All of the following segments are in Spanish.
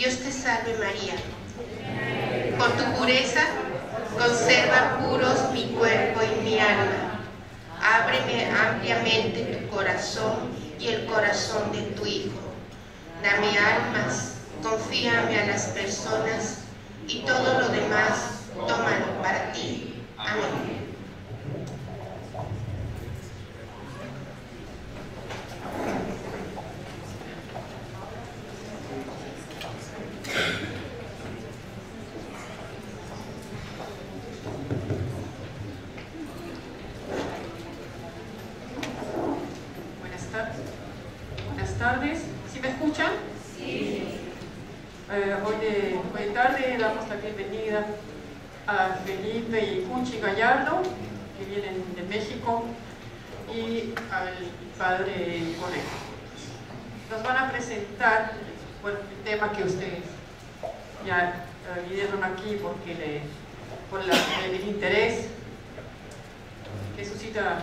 Dios te salve María. Por tu pureza, conserva puros mi cuerpo y mi alma. Ábreme ampliamente tu corazón y el corazón de tu Hijo. Dame almas, confíame a las personas y todo lo demás, tómalo para ti. Amén. Buenas tardes. ¿Sí me escuchan? Sí. Hoy de tarde damos la bienvenida a Felipe y Cuchi Gallardo, que vienen de México, y al padre Conejo. Nos van a presentar el tema que ustedes ya vieron aquí por el interés que suscita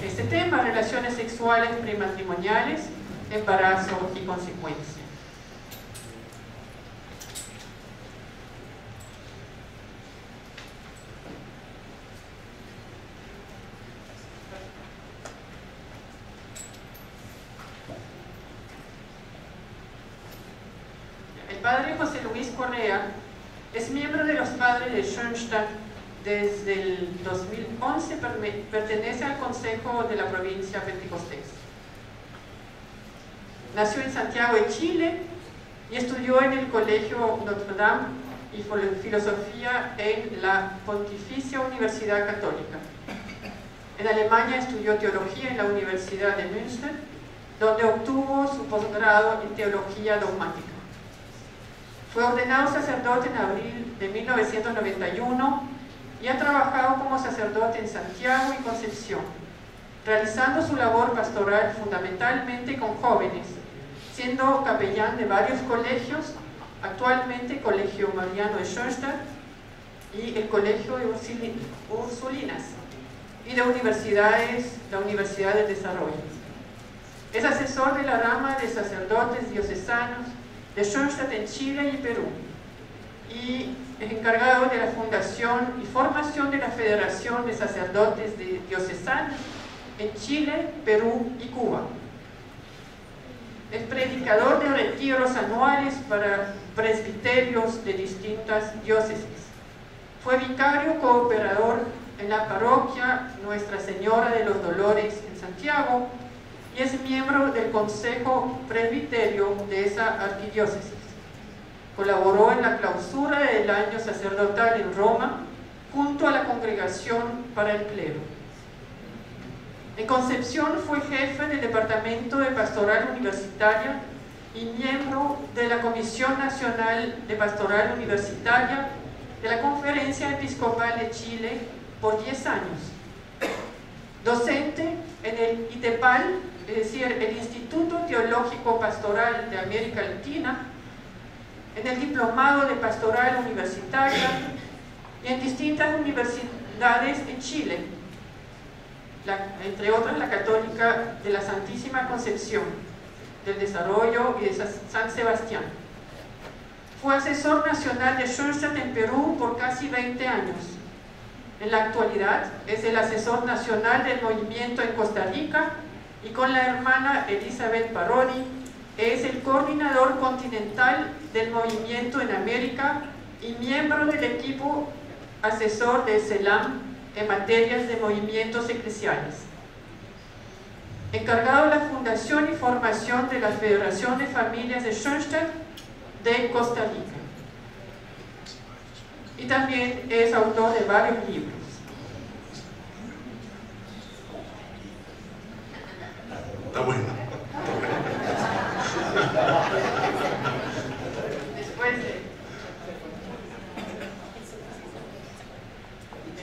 este tema: relaciones sexuales prematrimoniales, embarazo y consecuencias. El padre José Luis Correa es miembro de los padres de Schoenstatt desde el 2011, pertenece al Consejo de la Provincia Pentecostés. Nació en Santiago de Chile y estudió en el Colegio Notre Dame y filosofía en la Pontificia Universidad Católica. En Alemania estudió teología en la Universidad de Münster, donde obtuvo su posgrado en teología dogmática. Fue ordenado sacerdote en abril de 1991 y ha trabajado como sacerdote en Santiago y Concepción, realizando su labor pastoral fundamentalmente con jóvenes, siendo capellán de varios colegios, actualmente Colegio Mariano de Schoenstatt y el Colegio de Ursulinas, y de universidades, la Universidad del Desarrollo. Es asesor de la rama de sacerdotes diocesanos de Schoenstatt en Chile y Perú, y es encargado de la fundación y formación de la Federación de Sacerdotes Diocesanos en Chile, Perú y Cuba. Es predicador de retiros anuales para presbiterios de distintas diócesis. Fue vicario cooperador en la parroquia Nuestra Señora de los Dolores en Santiago y es miembro del Consejo Presbiterio de esa arquidiócesis. Colaboró en la clausura del año sacerdotal en Roma junto a la Congregación para el Clero. En Concepción fue jefe del Departamento de Pastoral Universitaria y miembro de la Comisión Nacional de Pastoral Universitaria de la Conferencia Episcopal de Chile por 10 años. Docente en el ITEPAL, es decir, el Instituto Teológico Pastoral de América Latina, en el Diplomado de Pastoral Universitaria y en distintas universidades en Chile, entre otras la Católica de la Santísima Concepción, del Desarrollo y de San Sebastián. Fue asesor nacional de Schoenstatt en Perú por casi 20 años. En la actualidad es el asesor nacional del movimiento en Costa Rica y con la hermana Elizabeth Parodi es el coordinador continental del movimiento en América y miembro del equipo asesor de CELAM en materias de movimientos eclesiales. Encargado de la fundación y formación de la Federación de Familias de Schoenstatt de Costa Rica. Y también es autor de varios libros. Está bueno. Después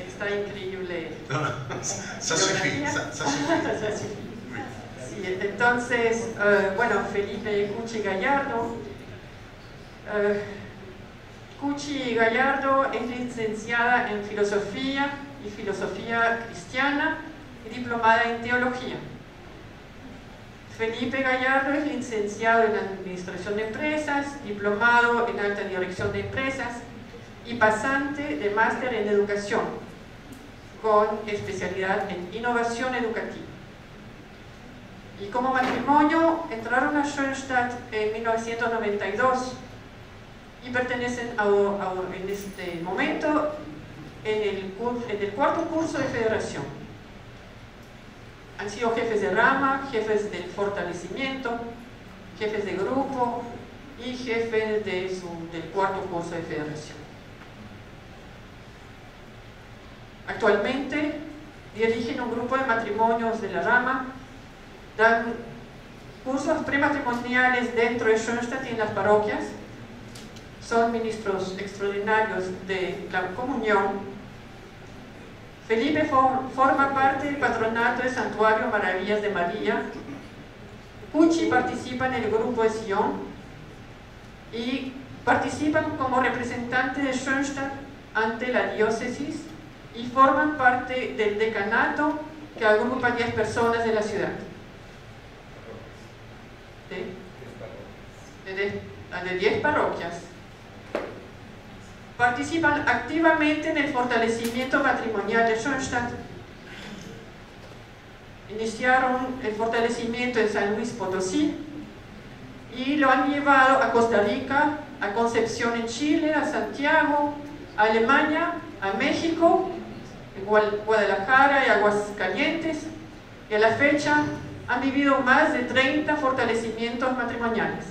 está increíble. Ça suffit. Sí, entonces, bueno, Felipe Cuchi Gallardo. Cuchi Gallardo es licenciada en Filosofía y Filosofía Cristiana y diplomada en Teología. Felipe Gallardo es licenciado en Administración de Empresas, diplomado en Alta Dirección de Empresas y pasante de máster en Educación, con especialidad en Innovación Educativa. Y como matrimonio entraron a Schoenstatt en 1992 y pertenecen en este momento en el cuarto curso de federación. Han sido jefes de rama, jefes del fortalecimiento, jefes de grupo y jefes del cuarto curso de federación. Actualmente dirigen un grupo de matrimonios de la rama, dan cursos prematrimoniales dentro de Schoenstatt y en las parroquias, son ministros extraordinarios de la comunión. Felipe forma parte del patronato del Santuario Maravillas de María. Cuchi participa en el grupo de Sion y participan como representantes de Schoenstatt ante la diócesis y forman parte del decanato que agrupa 10 personas de la ciudad. De 10 parroquias. Participan activamente en el fortalecimiento matrimonial de Schoenstatt. Iniciaron el fortalecimiento en San Luis Potosí y lo han llevado a Costa Rica, a Concepción en Chile, a Santiago, a Alemania, a México, en Guadalajara y Aguascalientes, y a la fecha han vivido más de 30 fortalecimientos matrimoniales.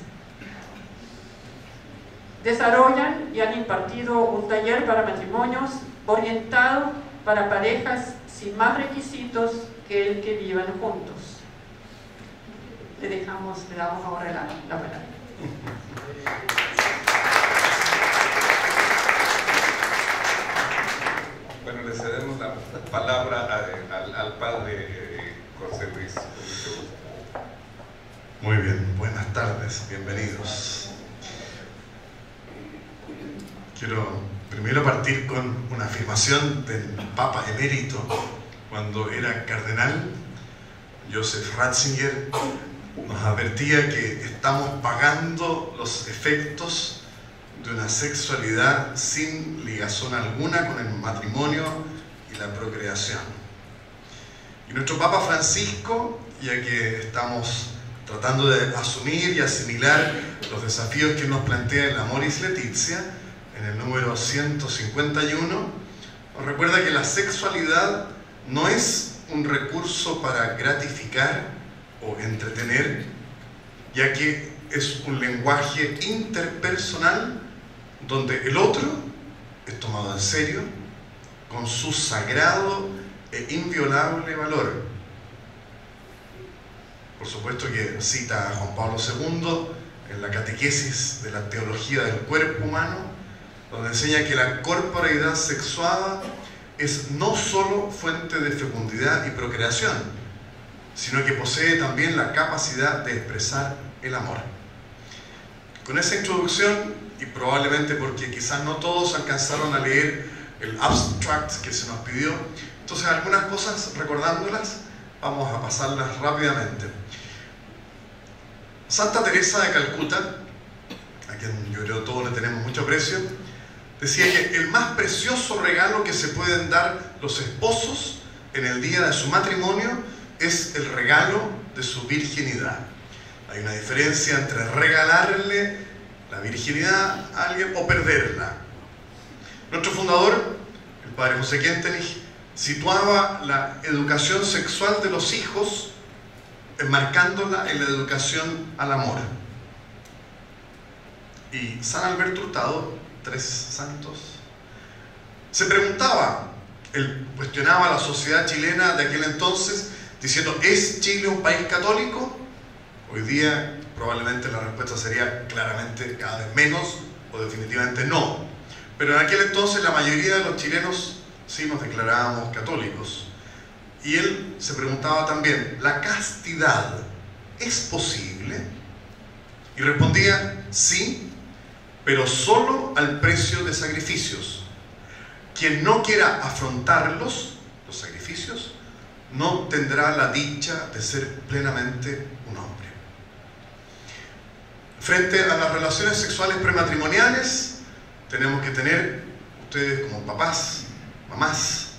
Desarrollan y han impartido un taller para matrimonios orientado para parejas sin más requisitos que el que vivan juntos. Le damos ahora la palabra. Bueno, le cedemos la palabra al padre José Luis. Muy bien, buenas tardes, bienvenidos. Quiero primero partir con una afirmación del Papa emérito cuando era cardenal. Joseph Ratzinger nos advertía que estamos pagando los efectos de una sexualidad sin ligazón alguna con el matrimonio y la procreación. Y nuestro Papa Francisco, ya que estamos tratando de asumir y asimilar los desafíos que nos plantea el Amoris Laetitia, en el número 151, nos recuerda que la sexualidad no es un recurso para gratificar o entretener, ya que es un lenguaje interpersonal donde el otro es tomado en serio con su sagrado e inviolable valor. Por supuesto que cita a Juan Pablo II en la catequesis de la teología del cuerpo humano, donde enseña que la corporeidad sexuada es no solo fuente de fecundidad y procreación, sino que posee también la capacidad de expresar el amor. Con esa introducción, y probablemente porque quizás no todos alcanzaron a leer el abstract que se nos pidió, entonces algunas cosas, recordándolas, vamos a pasarlas rápidamente. Santa Teresa de Calcuta, a quien yo creo todos le tenemos mucho aprecio, decía que el más precioso regalo que se pueden dar los esposos en el día de su matrimonio es el regalo de su virginidad. Hay una diferencia entre regalarle la virginidad a alguien o perderla. Nuestro fundador, el padre José Kentenich, situaba la educación sexual de los hijos enmarcándola en la educación al amor. Y San Alberto Hurtado, 3 santos, se preguntaba, él cuestionaba a la sociedad chilena de aquel entonces diciendo: ¿es Chile un país católico? Hoy día probablemente la respuesta sería claramente cada vez menos o definitivamente no, pero en aquel entonces la mayoría de los chilenos sí nos declarábamos católicos. Y él se preguntaba también: ¿la castidad es posible? Y respondía: sí, pero solo al precio de sacrificios. Quien no quiera afrontarlos, los sacrificios, no tendrá la dicha de ser plenamente un hombre. Frente a las relaciones sexuales prematrimoniales, tenemos que tener, ustedes como papás, mamás,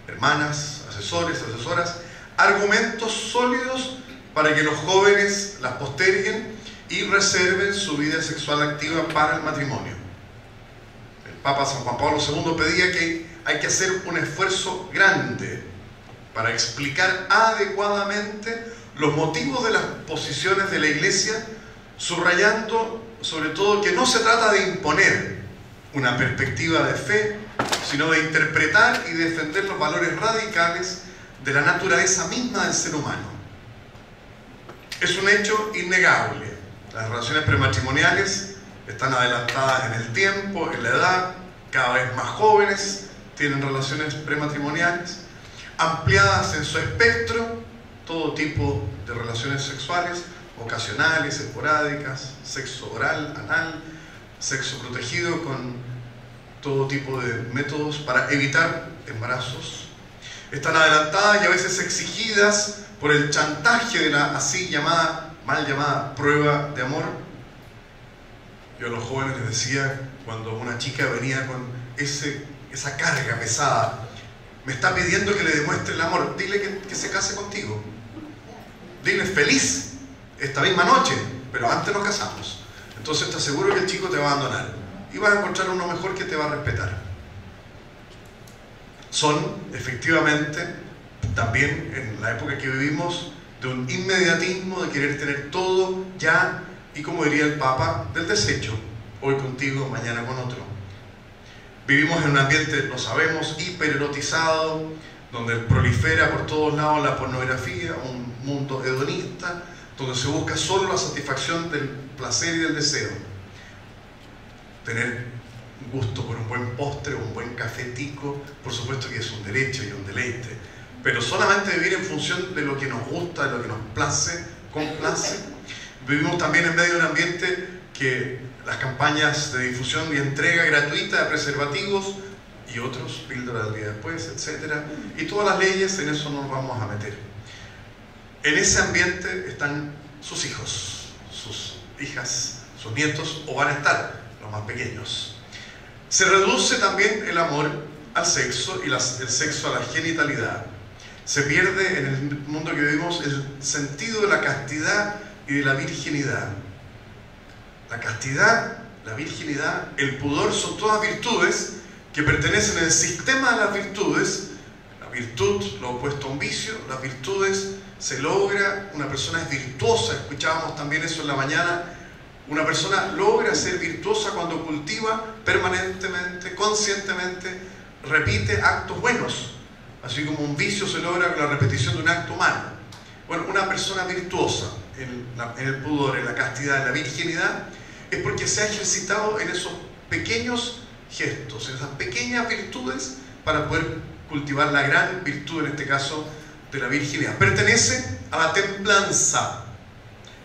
hermanas, asesores, asesoras, argumentos sólidos para que los jóvenes las posterguen y reserven su vida sexual activa para el matrimonio. El Papa San Juan Pablo II pedía que hay que hacer un esfuerzo grande para explicar adecuadamente los motivos de las posiciones de la Iglesia, subrayando sobre todo que no se trata de imponer una perspectiva de fe, sino de interpretar y defender los valores radicales de la naturaleza misma del ser humano. Es un hecho innegable. Las relaciones prematrimoniales están adelantadas en el tiempo, en la edad, cada vez más jóvenes tienen relaciones prematrimoniales, ampliadas en su espectro, todo tipo de relaciones sexuales, ocasionales, esporádicas, sexo oral, anal, sexo protegido con todo tipo de métodos para evitar embarazos. Están adelantadas y a veces exigidas por el chantaje de la así llamada, mal llamada prueba de amor. Yo a los jóvenes les decía, cuando una chica venía con esa carga pesada, me está pidiendo que le demuestre el amor, dile que se case contigo, dile feliz esta misma noche, pero antes nos casamos. Entonces te aseguro que el chico te va a abandonar y vas a encontrar uno mejor que te va a respetar. Son efectivamente también en la época que vivimos de un inmediatismo, de querer tener todo ya, y como diría el Papa, del desecho, hoy contigo, mañana con otro. Vivimos en un ambiente, lo sabemos, hipererotizado, donde prolifera por todos lados la pornografía, un mundo hedonista, donde se busca solo la satisfacción del placer y del deseo. Tener gusto por un buen postre, un buen cafetico, por supuesto que es un derecho y un deleite, pero solamente vivir en función de lo que nos gusta, de lo que nos place, complace. Vivimos también en medio de un ambiente que las campañas de difusión y entrega gratuita de preservativos y otros, píldoras del día después, etc. Y todas las leyes, en eso no nos vamos a meter. En ese ambiente están sus hijos, sus hijas, sus nietos, o van a estar los más pequeños. Se reduce también el amor al sexo y el sexo a la genitalidad. Se pierde en el mundo que vivimos el sentido de la castidad y de la virginidad. La castidad, la virginidad, el pudor son todas virtudes que pertenecen al sistema de las virtudes. La virtud, lo opuesto a un vicio, las virtudes se logra, una persona es virtuosa, escuchábamos también eso en la mañana, una persona logra ser virtuosa cuando cultiva permanentemente, conscientemente, repite actos buenos, así como un vicio se logra con la repetición de un acto malo. Bueno, una persona virtuosa en el pudor, en la castidad, en la virginidad, es porque se ha ejercitado en esos pequeños gestos, en esas pequeñas virtudes, para poder cultivar la gran virtud, en este caso, de la virginidad. Pertenece a la templanza,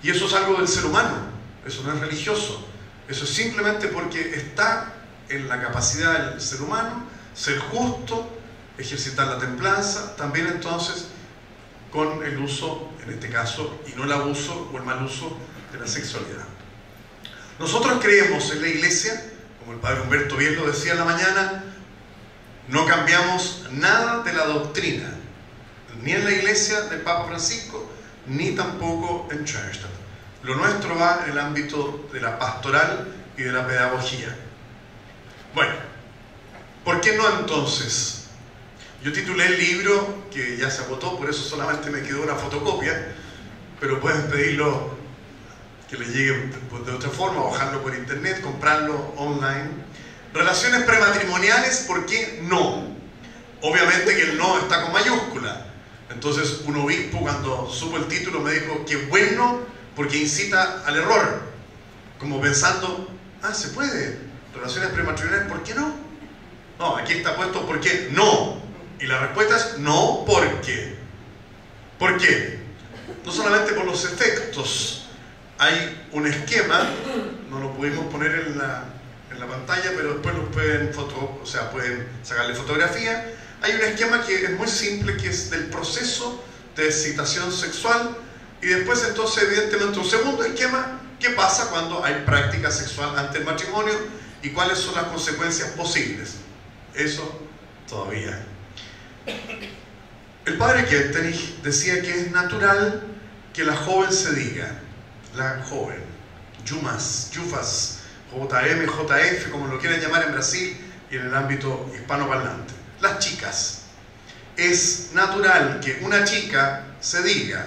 y eso es algo del ser humano, eso no es religioso, eso es simplemente porque está en la capacidad del ser humano ser justo, ejercitar la templanza, también entonces con el uso, en este caso, y no el abuso o el mal uso de la sexualidad. Nosotros creemos en la Iglesia, como el Padre Humberto bien lo decía en la mañana, no cambiamos nada de la doctrina, ni en la Iglesia del Papa Francisco, ni tampoco en Schoenstatt. Lo nuestro va en el ámbito de la pastoral y de la pedagogía. Bueno, ¿por qué no entonces? Yo titulé el libro, que ya se agotó, por eso solamente me quedó una fotocopia, pero pueden pedirlo que les llegue de otra forma, bajarlo por internet, comprarlo online. Relaciones prematrimoniales, ¿por qué no? Obviamente que el no está con mayúscula. Entonces un obispo, cuando supo el título, me dijo, qué bueno, porque incita al error, como pensando, se puede, relaciones prematrimoniales, ¿por qué no? No, aquí está puesto ¿por qué no? Y la respuesta es no, ¿por qué? ¿Por qué? No solamente por los efectos. Hay un esquema, no lo pudimos poner en la pantalla, pero después lo pueden sacarle fotografía. Hay un esquema que es muy simple, que es del proceso de excitación sexual, y después entonces evidentemente un segundo esquema, qué pasa cuando hay práctica sexual ante el matrimonio y cuáles son las consecuencias posibles. Eso todavía. El padre Kentenich decía que es natural que la joven se diga, la joven, Yufas, JM, JF, como lo quieren llamar en Brasil y en el ámbito hispanoparlante. Las chicas. Es natural que una chica se diga,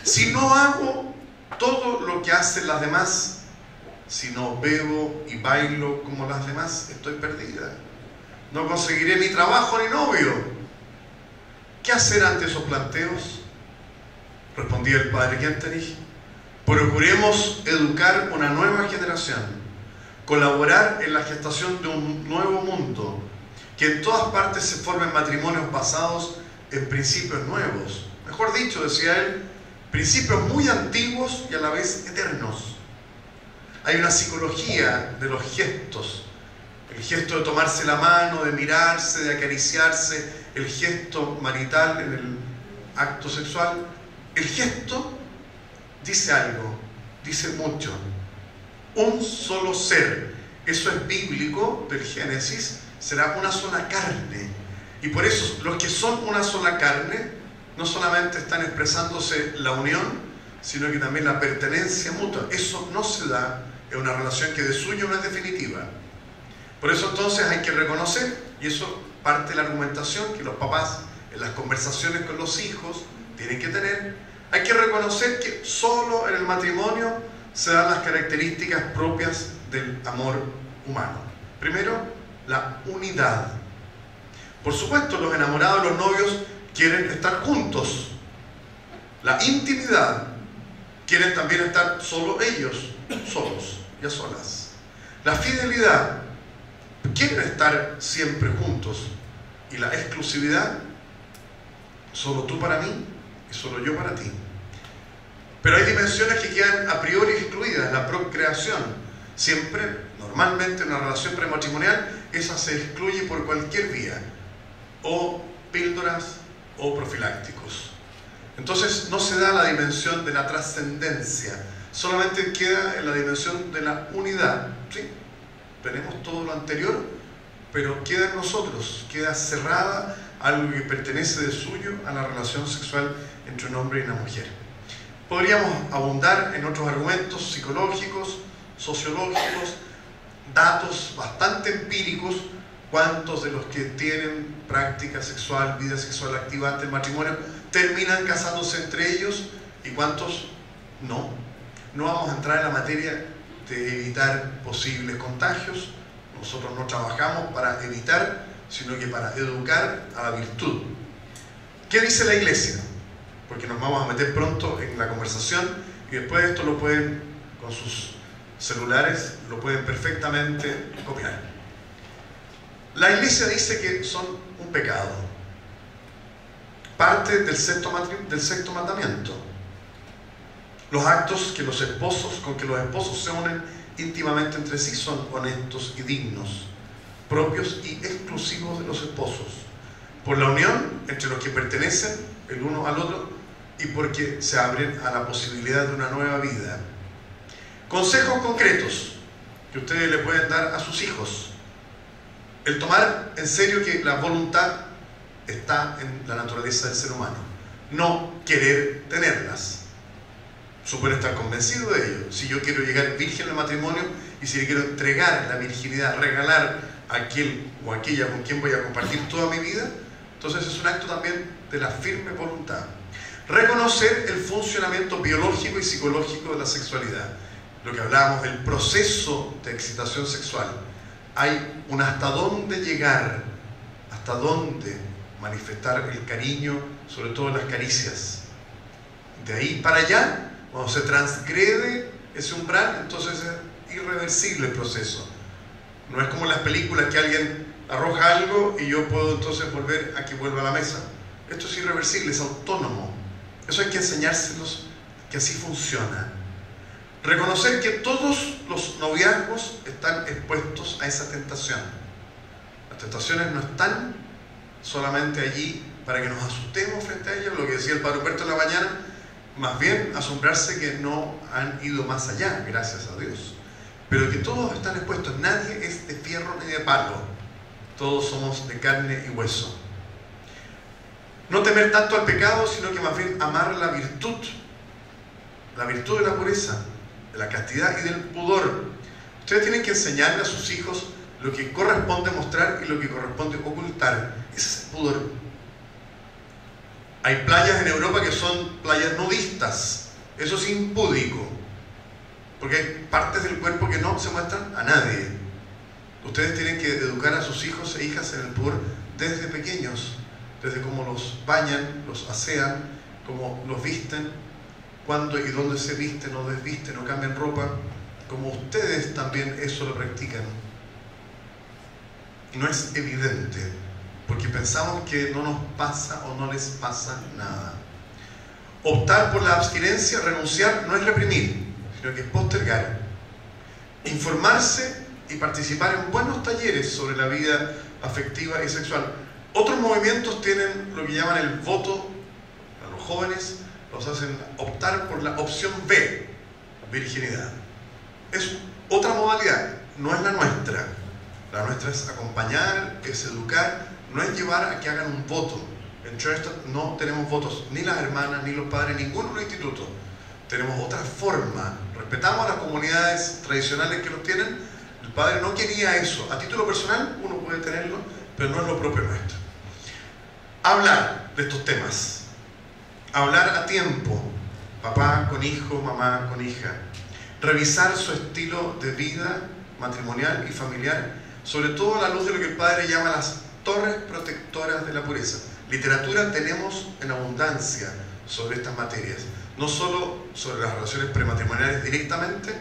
si no hago todo lo que hacen las demás, si no bebo y bailo como las demás, estoy perdida. No conseguiré ni trabajo ni novio. ¿Qué hacer ante esos planteos? Respondía el padre Kentenich. Procuremos educar una nueva generación, colaborar en la gestación de un nuevo mundo, que en todas partes se formen matrimonios basados en principios nuevos. Mejor dicho, decía él, principios muy antiguos y a la vez eternos. Hay una psicología de los gestos, el gesto de tomarse la mano, de mirarse, de acariciarse, el gesto marital en el acto sexual. El gesto dice algo, dice mucho. Un solo ser, eso es bíblico del Génesis, será una sola carne. Y por eso los que son una sola carne no solamente están expresándose la unión, sino que también la pertenencia mutua. Eso no se da en una relación que de suyo no es definitiva. Por eso entonces hay que reconocer, y eso parte de la argumentación que los papás en las conversaciones con los hijos tienen que tener, hay que reconocer que solo en el matrimonio se dan las características propias del amor humano. Primero, la unidad. Por supuesto, los enamorados, los novios, quieren estar juntos. La intimidad, quieren también estar solo ellos, solos y a solas. La fidelidad, quieren estar siempre juntos. Y la exclusividad, solo tú para mí y solo yo para ti. Pero hay dimensiones que quedan a priori excluidas. La procreación, siempre, normalmente en una relación prematrimonial, esa se excluye por cualquier vía, o píldoras o profilácticos. Entonces no se da la dimensión de la trascendencia, solamente queda en la dimensión de la unidad. ¿Sí? Tenemos todo lo anterior, pero queda en nosotros, queda cerrada algo que pertenece de suyo a la relación sexual entre un hombre y una mujer. Podríamos abundar en otros argumentos psicológicos, sociológicos, datos bastante empíricos, cuántos de los que tienen práctica sexual, vida sexual activa ante el matrimonio, terminan casándose entre ellos y cuántos no. No vamos a entrar en la materia de evitar posibles contagios. Nosotros no trabajamos para evitar, sino que para educar a la virtud. ¿Qué dice la Iglesia? Porque nos vamos a meter pronto en la conversación y después esto lo pueden, con sus celulares, lo pueden perfectamente copiar. La Iglesia dice que son un pecado, parte del sexto mandamiento. Los actos con que los esposos se unen íntimamente entre sí son honestos y dignos, propios y exclusivos de los esposos, por la unión entre los que pertenecen el uno al otro y porque se abren a la posibilidad de una nueva vida. Consejos concretos que ustedes le pueden dar a sus hijos. El tomar en serio que la voluntad está en la naturaleza del ser humano. No querer tenerlas. Supone estar convencido de ello. Si yo quiero llegar virgen al matrimonio y si le quiero entregar la virginidad, regalar a aquel o aquella con quien voy a compartir toda mi vida, entonces es un acto también de la firme voluntad. Reconocer el funcionamiento biológico y psicológico de la sexualidad. Lo que hablábamos del proceso de excitación sexual. Hay un hasta dónde llegar, hasta dónde manifestar el cariño, sobre todo las caricias. De ahí para allá, cuando se transgrede ese umbral, entonces es irreversible el proceso. No es como en las películas que alguien arroja algo y yo puedo entonces volver a que vuelva a la mesa. Esto es irreversible, es autónomo. Eso hay que enseñárselos que así funciona. Reconocer que todos los noviazgos están expuestos a esa tentación. Las tentaciones no están solamente allí para que nos asustemos frente a ella, lo que decía el padre Humberto en la mañana, más bien asombrarse que no han ido más allá, gracias a Dios. Pero que todos están expuestos, nadie es de fierro ni de palo, todos somos de carne y hueso. No temer tanto al pecado, sino que más bien amar la virtud de la pureza, de la castidad y del pudor. Ustedes tienen que enseñarle a sus hijos lo que corresponde mostrar y lo que corresponde ocultar. Ese es el pudor. Hay playas en Europa que son playas nudistas. Eso es impúdico, porque hay partes del cuerpo que no se muestran a nadie. Ustedes tienen que educar a sus hijos e hijas en el pudor desde pequeños, desde cómo los bañan, los asean, cómo los visten, cuándo y dónde se visten o desvisten o cambian ropa, como ustedes también eso lo practican. Y no es evidente, porque pensamos que no nos pasa o no les pasa nada. Optar por la abstinencia, renunciar, no es reprimir, sino que es postergar. Informarse y participar en buenos talleres sobre la vida afectiva y sexual. Otros movimientos tienen lo que llaman el voto a los jóvenes, los hacen optar por la opción B, virginidad. Es otra modalidad, no es la nuestra. La nuestra es acompañar, es educar, no es llevar a que hagan un voto. En Schoenstatt no tenemos votos, ni las hermanas, ni los padres, ninguno de los institutos. Tenemos otra forma, respetamos a las comunidades tradicionales que los tienen. El padre no quería eso. A título personal uno puede tenerlo, pero no es lo propio nuestro. Hablar de estos temas, hablar a tiempo, papá con hijo, mamá con hija, revisar su estilo de vida matrimonial y familiar, sobre todo a la luz de lo que el padre llama las torres protectoras de la pureza. Literatura tenemos en abundancia sobre estas materias, no solo sobre las relaciones prematrimoniales directamente,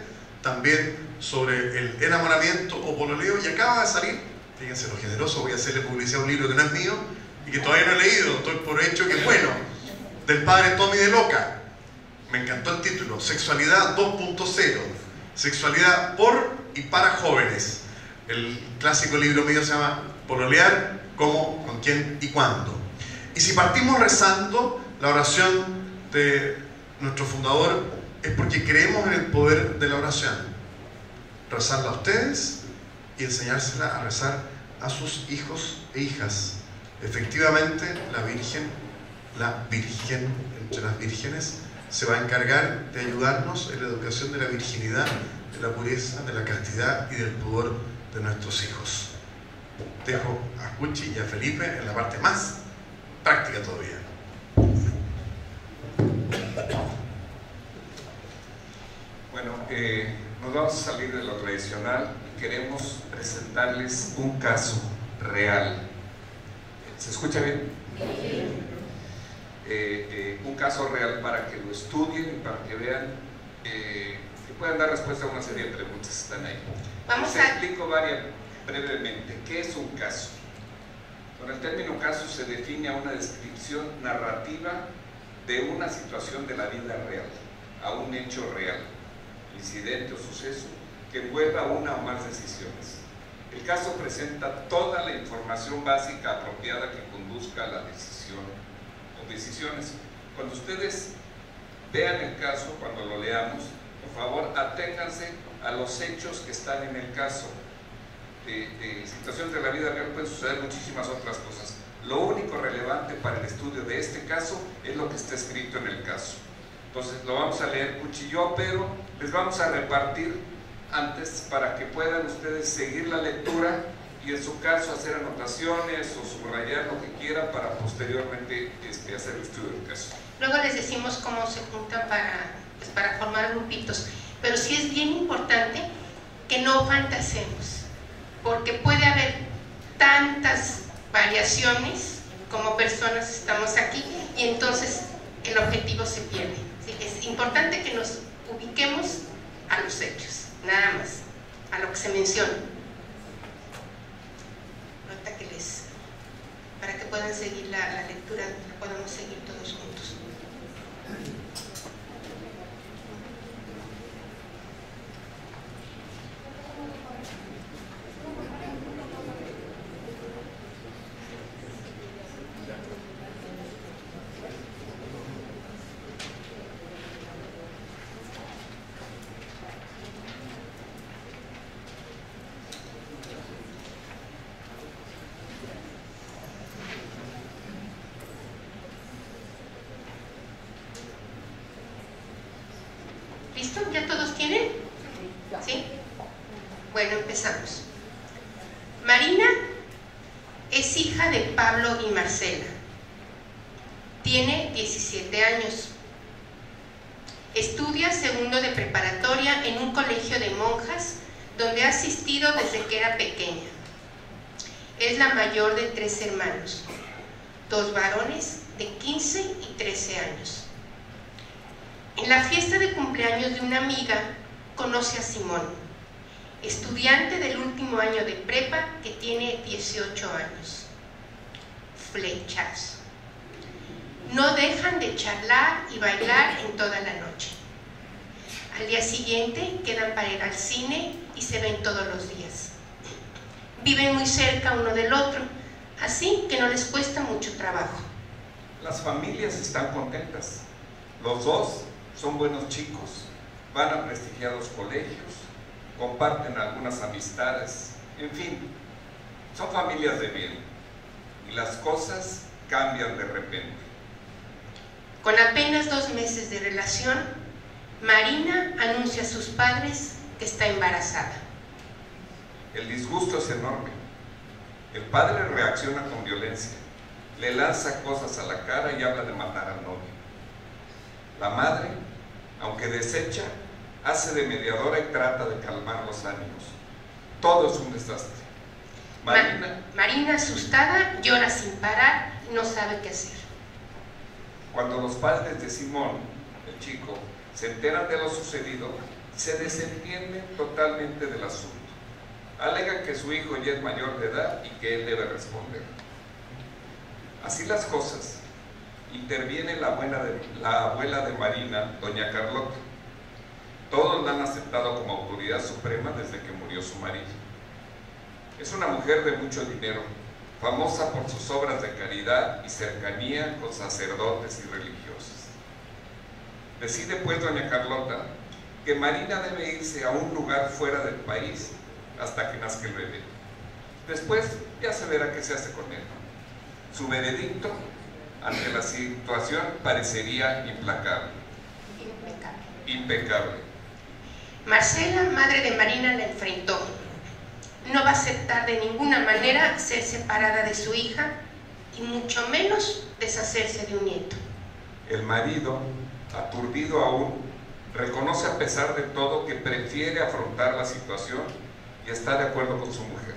también sobre el enamoramiento o pololeo, y acaba de salir, fíjense lo generoso, voy a hacerle publicidad a un libro que no es mío y que todavía no he leído, estoy por hecho que es bueno, del padre Tommy de Loca. Me encantó el título, Sexualidad 2.0, sexualidad por y para jóvenes. El clásico libro mío se llama Pololear, cómo, con quién y cuándo. Y si partimos rezando la oración de nuestro fundador, es porque creemos en el poder de la oración. Rezarla a ustedes y enseñársela a rezar a sus hijos e hijas. Efectivamente, la Virgen, entre las vírgenes, se va a encargar de ayudarnos en la educación de la virginidad, de la pureza, de la castidad y del pudor de nuestros hijos. Dejo a Cuchi y a Felipe en la parte más práctica todavía. Bueno, nos vamos a salir de lo tradicional y queremos presentarles un caso real. ¿Se escucha bien? Un caso real para que lo estudien y para que vean que puedan dar respuesta a una serie de preguntas que están ahí. Les explico brevemente qué es un caso. Con el término caso se define a una descripción narrativa de una situación de la vida real, a un hecho real, incidente o suceso que envuelva una o más decisiones. El caso presenta toda la información básica apropiada que conduzca a la decisión o decisiones. Cuando ustedes vean el caso, cuando lo leamos, por favor aténganse a los hechos que están en el caso. De situaciones de la vida real pueden suceder muchísimas otras cosas. Lo único relevante para el estudio de este caso es lo que está escrito en el caso. Entonces lo vamos a leer cuchillo, pero les vamos a repartir antes para que puedan ustedes seguir la lectura y en su caso hacer anotaciones o subrayar lo que quieran para posteriormente hacer el estudio del caso. Luego les decimos cómo se juntan para formar grupitos, pero sí es bien importante que no fantasemos, porque puede haber tantas variaciones como personas estamos aquí y entonces el objetivo se pierde. ¿Sí? Es importante que nos ubiquemos a los hechos, nada más, a lo que se menciona. Para que puedan seguir la lectura, la podamos seguir todos juntos. ¿Listo? ¿Ya todos tienen? ¿Sí? Bueno, empezamos. Marina es hija de Pablo y Marcela. Tiene 17 años. Estudia segundo de preparatoria en un colegio de monjas donde ha asistido desde que era pequeña. Es la mayor de 3 hermanos, 2 varones de 15 y 13 años. En la fiesta de cumpleaños de una amiga conoce a Simón, estudiante del último año de prepa que tiene 18 años. Flechazo. No dejan de charlar y bailar en toda la noche. Al día siguiente quedan para ir al cine y se ven todos los días. Viven muy cerca uno del otro, así que no les cuesta mucho trabajo. Las familias están contentas. Los dos son buenos chicos, van a prestigiados colegios, comparten algunas amistades, en fin, son familias de bien. Y las cosas cambian de repente. Con apenas 2 meses de relación, Marina anuncia a sus padres que está embarazada. El disgusto es enorme. El padre reacciona con violencia, le lanza cosas a la cara y habla de matar al novio. La madre, aunque desecha, hace de mediadora y trata de calmar los ánimos. Todo es un desastre. Marina, asustada, llora sin parar y no sabe qué hacer. Cuando los padres de Simón, el chico, se enteran de lo sucedido, se desentienden totalmente del asunto. Alegan que su hijo ya es mayor de edad y que él debe responder. Así las cosas, interviene la abuela de Marina, doña Carlota. Todos la han aceptado como autoridad suprema desde que murió su marido. Es una mujer de mucho dinero, famosa por sus obras de caridad y cercanía con sacerdotes y religiosos. Decide pues doña Carlota que Marina debe irse a un lugar fuera del país hasta que nazca el bebé. Después ya se verá qué se hace con él. Su veredicto ante la situación parecería implacable. Impecable. Marcela, madre de Marina, la enfrentó. No va a aceptar de ninguna manera ser separada de su hija y mucho menos deshacerse de un nieto. El marido, aturdido aún, reconoce a pesar de todo que prefiere afrontar la situación y está de acuerdo con su mujer.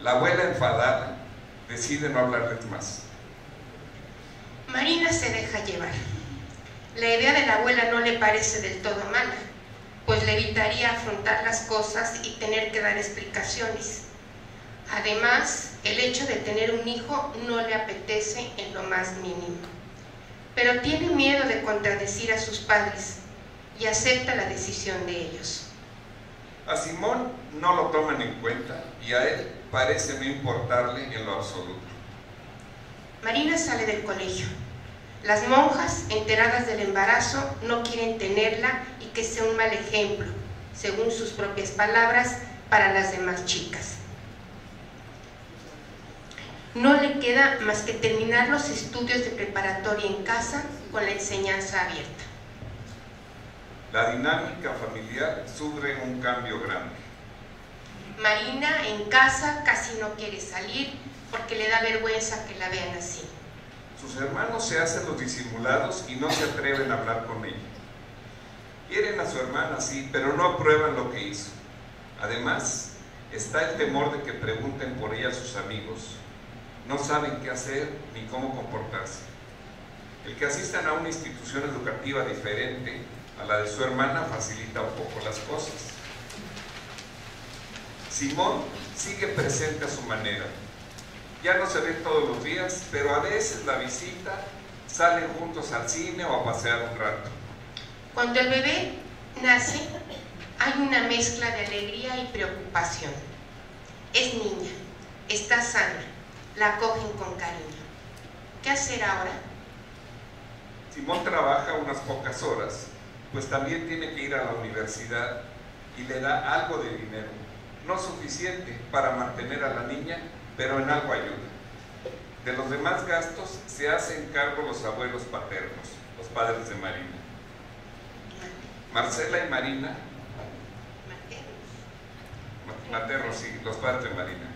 La abuela, enfadada, decide no hablarles más. Marina se deja llevar. La idea de la abuela no le parece del todo mala, pues le evitaría afrontar las cosas y tener que dar explicaciones. Además, el hecho de tener un hijo no le apetece en lo más mínimo. Pero tiene miedo de contradecir a sus padres y acepta la decisión de ellos. A Simón no lo toman en cuenta y a él parece no importarle en lo absoluto. Marina sale del colegio. Las monjas, enteradas del embarazo, no quieren tenerla y que sea un mal ejemplo, según sus propias palabras, para las demás chicas. No le queda más que terminar los estudios de preparatoria en casa con la enseñanza abierta. La dinámica familiar sufre un cambio grande. Marina en casa casi no quiere salir porque le da vergüenza que la vean así. Sus hermanos se hacen los disimulados y no se atreven a hablar con ella. Quieren a su hermana, sí, pero no aprueban lo que hizo. Además, está el temor de que pregunten por ella a sus amigos. No saben qué hacer ni cómo comportarse. El que asistan a una institución educativa diferente a la de su hermana facilita un poco las cosas. Simón sigue presente a su manera. Ya no se ven todos los días, pero a veces la visita, salen juntos al cine o a pasear un rato. Cuando el bebé nace, hay una mezcla de alegría y preocupación. Es niña, está sana, la acogen con cariño. ¿Qué hacer ahora? Simón trabaja unas pocas horas, pues también tiene que ir a la universidad y le da algo de dinero, no suficiente para mantener a la niña, pero en algo ayuda. De los demás gastos se hacen cargo los abuelos paternos, los padres de Marina. Marcela y Marina. Materro, sí, los padres de Marina.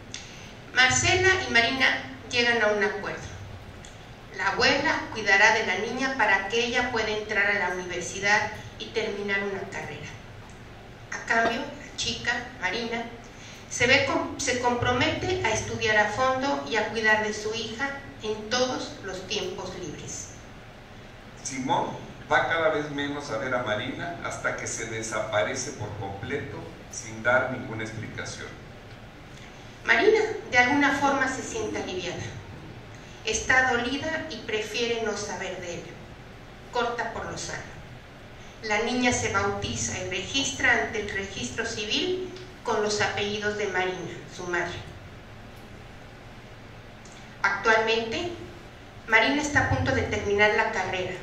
Marcela y Marina llegan a un acuerdo. La abuela cuidará de la niña para que ella pueda entrar a la universidad y terminar una carrera. A cambio, la chica, Marina, se compromete a estudiar a fondo y a cuidar de su hija en todos los tiempos libres. Simón va cada vez menos a ver a Marina hasta que se desaparece por completo sin dar ninguna explicación. Marina de alguna forma se siente aliviada. Está dolida y prefiere no saber de él. Corta por lo sano. La niña se bautiza y registra ante el registro civil con los apellidos de Marina, su madre. Actualmente, Marina está a punto de terminar la carrera.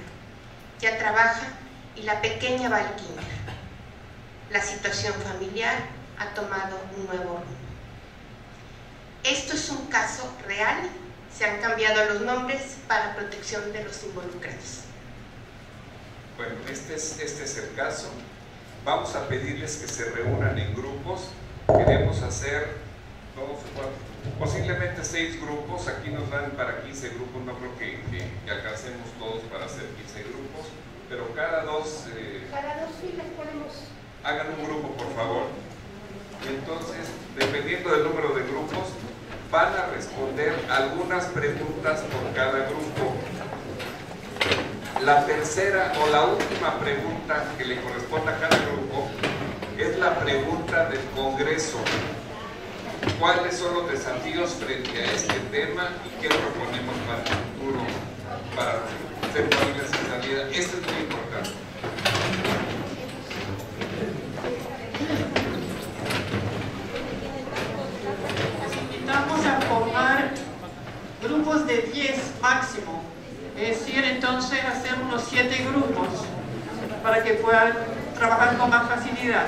Ya trabaja y la pequeña va al kinder. La situación familiar ha tomado un nuevo rumbo. Esto es un caso real. Se han cambiado los nombres para protección de los involucrados. Bueno, este es el caso. Vamos a pedirles que se reúnan en grupos. Queremos hacer 2, 4, posiblemente 6 grupos. Aquí nos dan para 15 grupos. No creo que alcancemos todos para hacer 15 grupos, pero cada dos filas podemos. Hagan un grupo, por favor. Y entonces, dependiendo del número de grupos, van a responder algunas preguntas por cada grupo. La tercera o la última pregunta que le corresponde a cada grupo es la pregunta del Congreso. ¿Cuáles son los desafíos frente a este tema y qué proponemos para el futuro, para ser familias en salida? Esto es muy importante. Vamos a formar grupos de 10 máximo, es decir, entonces hacer unos 7 grupos para que puedan trabajar con más facilidad.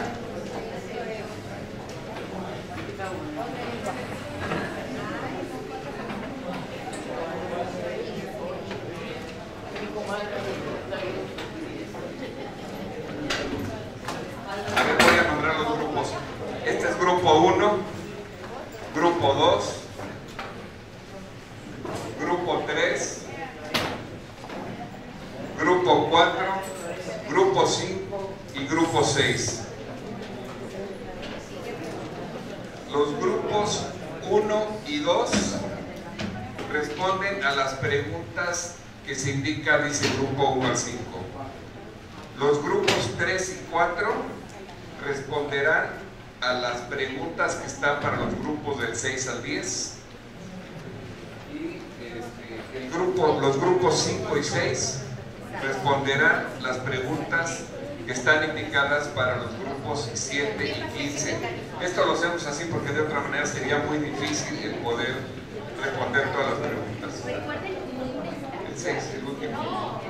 A ver, voy a nombrar los grupos. Este es grupo 1, grupo 2, grupo 3, grupo 4, grupo 5 y grupo 6. Los grupos 1 y 2 responden a las preguntas que se indica, dice grupo 1 al 5. Los grupos 3 y 4 responderán a las preguntas que están para los grupos del 6 al 10. Y los grupos 5 y 6 responderán las preguntas que están indicadas para los grupos 7 y 15. Esto lo hacemos así porque de otra manera sería muy difícil el poder responder todas las preguntas. El 6, el último.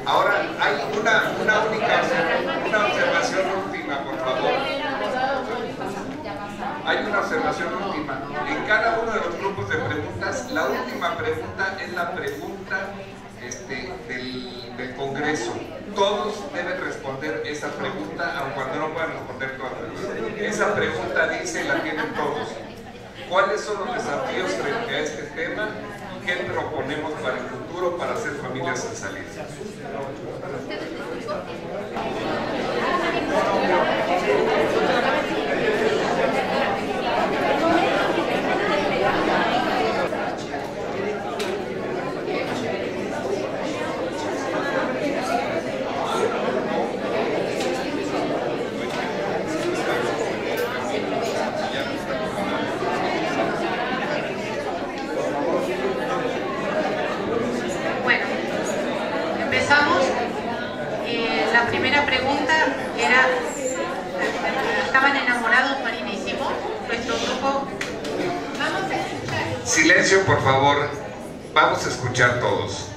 Ahora hay una observación última, por favor. Hay una observación última. En cada uno de los grupos de preguntas, la última pregunta es la pregunta del Congreso. Todos deben responder esa pregunta, aun cuando no puedan responder todas. Esa pregunta dice, la tienen todos. ¿Cuáles son los desafíos frente a este tema? ¿Qué proponemos para el futuro para hacer familias en salida? La primera pregunta era, ¿estaban enamorados Marina y Simón? Nuestro grupo... Vamos a escuchar. Silencio, por favor. Vamos a escuchar todos.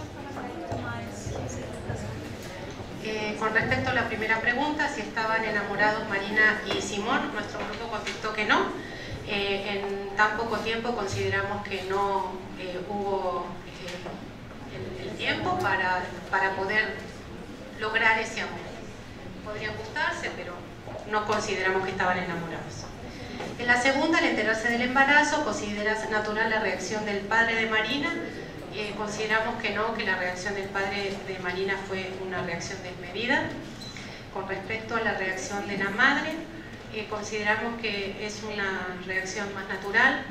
Con respecto a la primera pregunta, si estaban enamorados Marina y Simón, nuestro grupo contestó que no. En tan poco tiempo consideramos que no hubo el tiempo para poder lograr ese amor. Podrían gustarse, pero no consideramos que estaban enamorados. En la segunda, al enterarse del embarazo, consideras natural la reacción del padre de Marina. Consideramos que no, que la reacción del padre de Marina fue una reacción desmedida. Con respecto a la reacción de la madre, consideramos que es una reacción más natural,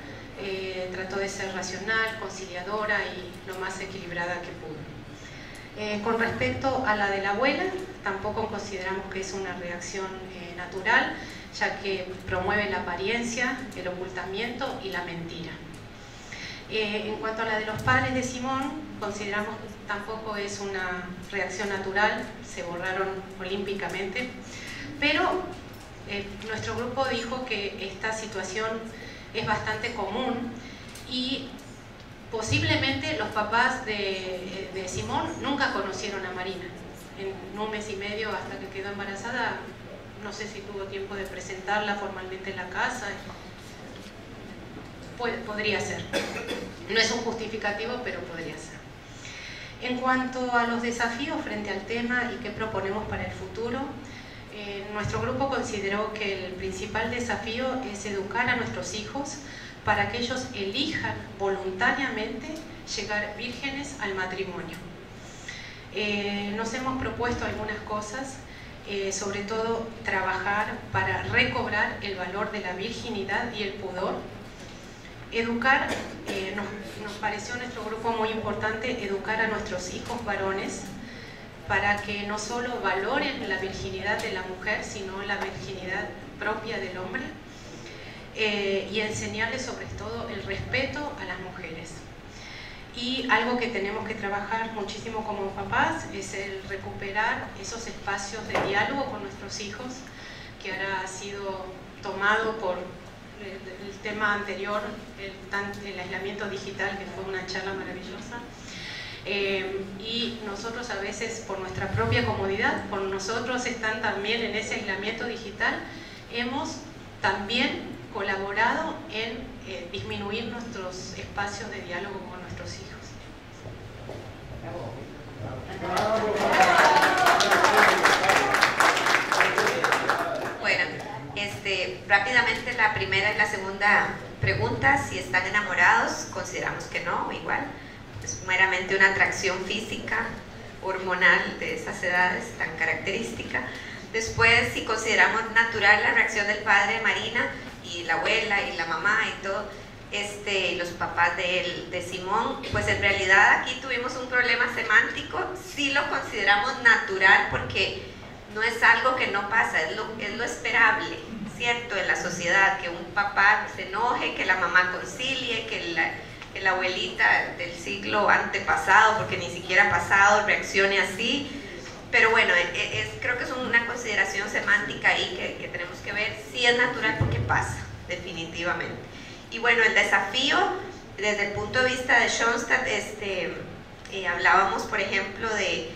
trató de ser racional, conciliadora y lo más equilibrada que pudo. Con respecto a la de la abuela, tampoco consideramos que es una reacción natural, ya que promueve la apariencia, el ocultamiento y la mentira. En cuanto a la de los padres de Simón, consideramos que tampoco es una reacción natural, se borraron olímpicamente, pero nuestro grupo dijo que esta situación es bastante común y posiblemente los papás de Simón nunca conocieron a Marina. En un mes y medio hasta que quedó embarazada, no sé si tuvo tiempo de presentarla formalmente en la casa. Podría ser. No es un justificativo, pero podría ser. En cuanto a los desafíos frente al tema y qué proponemos para el futuro, nuestro grupo consideró que el principal desafío es educar a nuestros hijos para que ellos elijan voluntariamente llegar vírgenes al matrimonio. Nos hemos propuesto algunas cosas, sobre todo trabajar para recobrar el valor de la virginidad y el pudor. Educar, nos pareció a nuestro grupo muy importante educar a nuestros hijos varones para que no solo valoren la virginidad de la mujer, sino la virginidad propia del hombre, y enseñarles sobre todo el respeto a las mujeres. Y algo que tenemos que trabajar muchísimo como papás es el recuperar esos espacios de diálogo con nuestros hijos, que ahora ha sido tomado por el tema anterior, el aislamiento digital, que fue una charla maravillosa. Y nosotros a veces, por nuestra propia comodidad, por nosotros están también en ese aislamiento digital, hemos también colaborado en disminuir nuestros espacios de diálogo con nuestros hijos. Bueno, rápidamente la primera y la segunda pregunta: si están enamorados, consideramos que no, igual. Es meramente una atracción física, hormonal de esas edades tan característica. Después, si consideramos natural la reacción del padre de Marina y la abuela y la mamá y todo, los papás de Simón, pues en realidad aquí tuvimos un problema semántico. Sí lo consideramos natural porque no es algo que no pasa, es lo esperable, ¿cierto? En la sociedad, que un papá se enoje, que la mamá concilie, que la abuelita del siglo antepasado, porque ni siquiera ha pasado, reaccione así. Pero bueno, creo que es una consideración semántica ahí que tenemos que ver. Sí es natural porque pasa, definitivamente. Y bueno, el desafío, desde el punto de vista de Schoenstatt, hablábamos, por ejemplo, de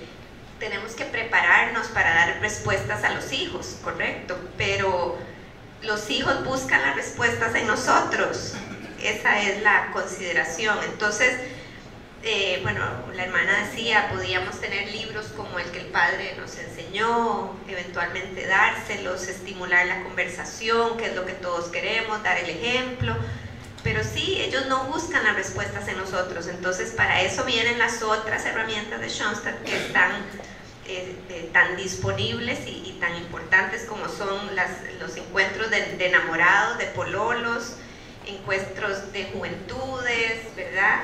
tenemos que prepararnos para dar respuestas a los hijos, correcto, pero los hijos buscan las respuestas en nosotros. Esa es la consideración. Entonces, bueno, la hermana decía, podíamos tener libros como el que el padre nos enseñó, eventualmente dárselos, estimular la conversación, que es lo que todos queremos, dar el ejemplo, pero sí, ellos no buscan las respuestas en nosotros. Entonces, para eso vienen las otras herramientas de Schoenstatt que están tan disponibles y tan importantes, como son los encuentros de enamorados, de pololos, encuentros de juventudes, ¿verdad?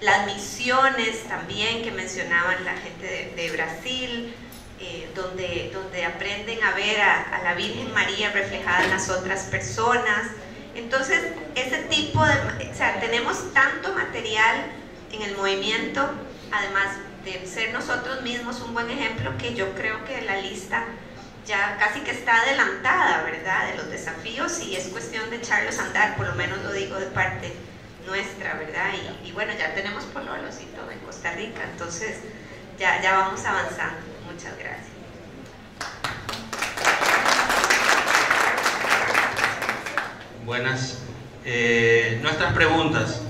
Las misiones también que mencionaban la gente de Brasil, donde aprenden a ver a la Virgen María reflejada en las otras personas. Entonces, ese tipo de... O sea, tenemos tanto material en el movimiento, además de ser nosotros mismos un buen ejemplo, que yo creo que la lista ya casi que está adelantada, ¿verdad?, de los desafíos, y es cuestión de echarlos a andar, por lo menos lo digo de parte nuestra, ¿verdad? Y bueno, ya tenemos pololos y todo en Costa Rica, entonces ya vamos avanzando. Muchas gracias. Buenas. nuestras preguntas.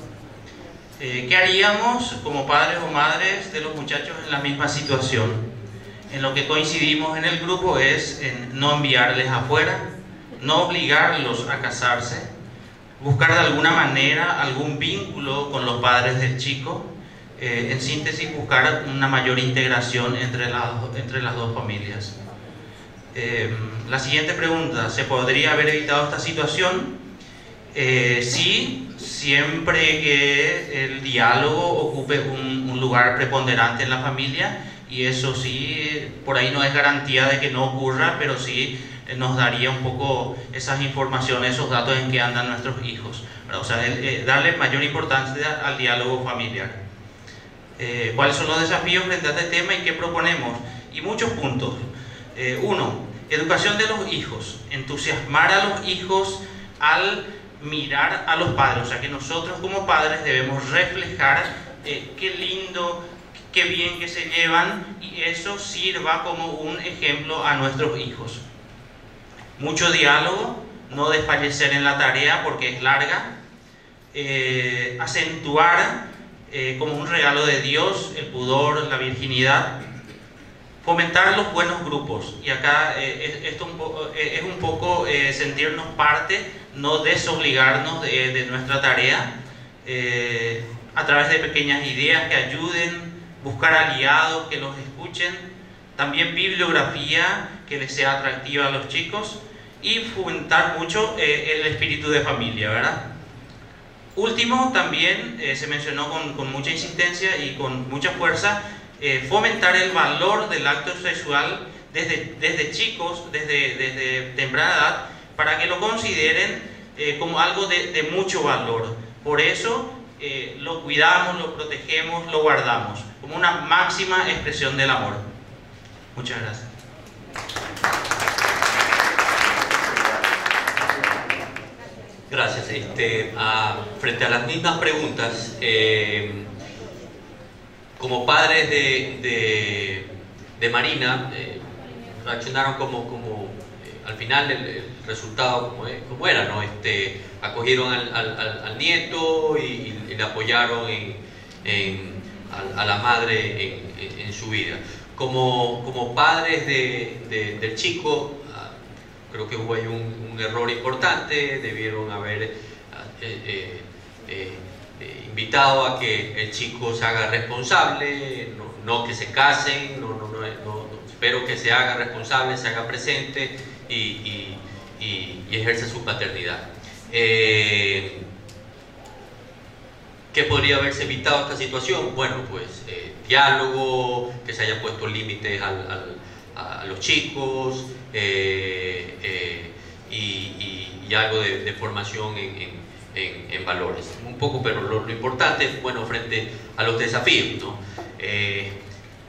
¿Qué haríamos como padres o madres de los muchachos en la misma situación? En lo que coincidimos en el grupo es en no enviarles afuera, no obligarlos a casarse, buscar de alguna manera algún vínculo con los padres del chico, en síntesis buscar una mayor integración entre las dos familias. La siguiente pregunta: ¿se podría haber evitado esta situación? Sí, siempre que el diálogo ocupe un lugar preponderante en la familia, y eso sí, por ahí no es garantía de que no ocurra, pero sí nos daría un poco esas informaciones, esos datos en que andan nuestros hijos, ¿verdad? O sea, darle mayor importancia al diálogo familiar. ¿Cuáles son los desafíos frente a este tema y qué proponemos? Y muchos puntos. Uno, educación de los hijos, entusiasmar a los hijos al mirar a los padres, o sea que nosotros como padres debemos reflejar qué lindo, qué bien que se llevan, y eso sirva como un ejemplo a nuestros hijos. Mucho diálogo, no desfallecer en la tarea porque es larga, acentuar como un regalo de Dios el pudor, la virginidad, fomentar los buenos grupos, y acá esto es un poco sentirnos parte, no desobligarnos de nuestra tarea, a través de pequeñas ideas que ayuden, buscar aliados que los escuchen, también bibliografía que les sea atractiva a los chicos, y fomentar mucho el espíritu de familia, ¿verdad? Último, también se mencionó con mucha insistencia y con mucha fuerza, fomentar el valor del acto sexual desde chicos, desde temprana edad, para que lo consideren como algo de mucho valor. Por eso lo cuidamos, lo protegemos, lo guardamos, como una máxima expresión del amor. Muchas gracias. Gracias. Frente a las mismas preguntas, como padres de Marina, reaccionaron como al final el resultado como era, ¿no? Acogieron al nieto y le apoyaron a la madre en su vida. Como padres del chico, creo que hubo ahí un error importante. Debieron haber invitado a que el chico se haga responsable, no que se casen, espero que se haga responsable, se haga presente y ejerza su paternidad. ¿Qué podría haberse evitado esta situación? Bueno, pues diálogo, que se haya puesto límites a los chicos, y algo de formación en valores. Un poco, pero lo importante, bueno, frente a los desafíos, ¿no?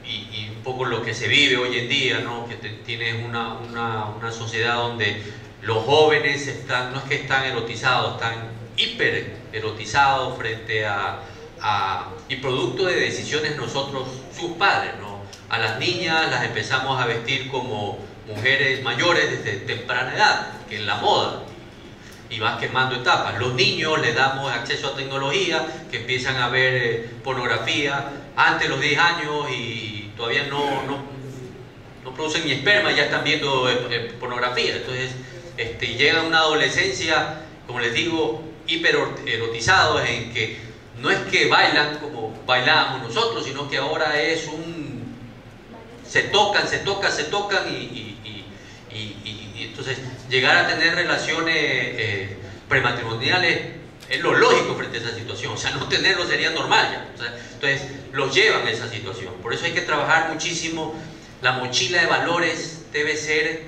Y un poco lo que se vive hoy en día, ¿no? Que tienes una sociedad donde los jóvenes no es que están erotizados, están hiper erotizados frente y producto de decisiones nosotros, sus padres, ¿no? A las niñas las empezamos a vestir como mujeres mayores desde temprana edad, que es la moda, y vas quemando etapas. Los niños les damos acceso a tecnología, que empiezan a ver pornografía antes de los 10 años y todavía no producen ni esperma, ya están viendo pornografía. Entonces llegan a una adolescencia, como les digo, hiper erotizados, en que no es que bailan como bailábamos nosotros, sino que ahora es se tocan y entonces llegar a tener relaciones prematrimoniales es lo lógico frente a esa situación. O sea, no tenerlo sería normal ya. O sea, entonces los llevan a esa situación. Por eso hay que trabajar muchísimo. La mochila de valores debe ser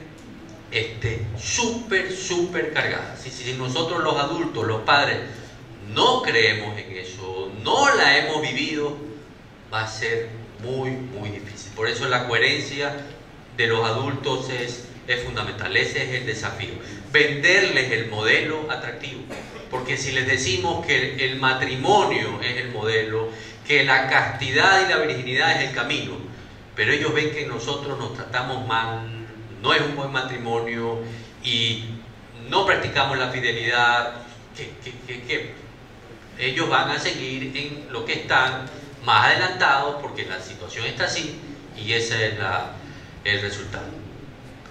súper cargada. Si nosotros los adultos, los padres, no creemos en eso, no la hemos vivido, va a ser muy difícil. Por eso la coherencia de los adultos es fundamental. Ese es el desafío, venderles el modelo atractivo, porque si les decimos que el matrimonio es el modelo, que la castidad y la virginidad es el camino, pero ellos ven que nosotros nos tratamos mal, no es un buen matrimonio y no practicamos la fidelidad, que ellos van a seguir en lo que están más adelantados porque la situación está así y ese es el resultado.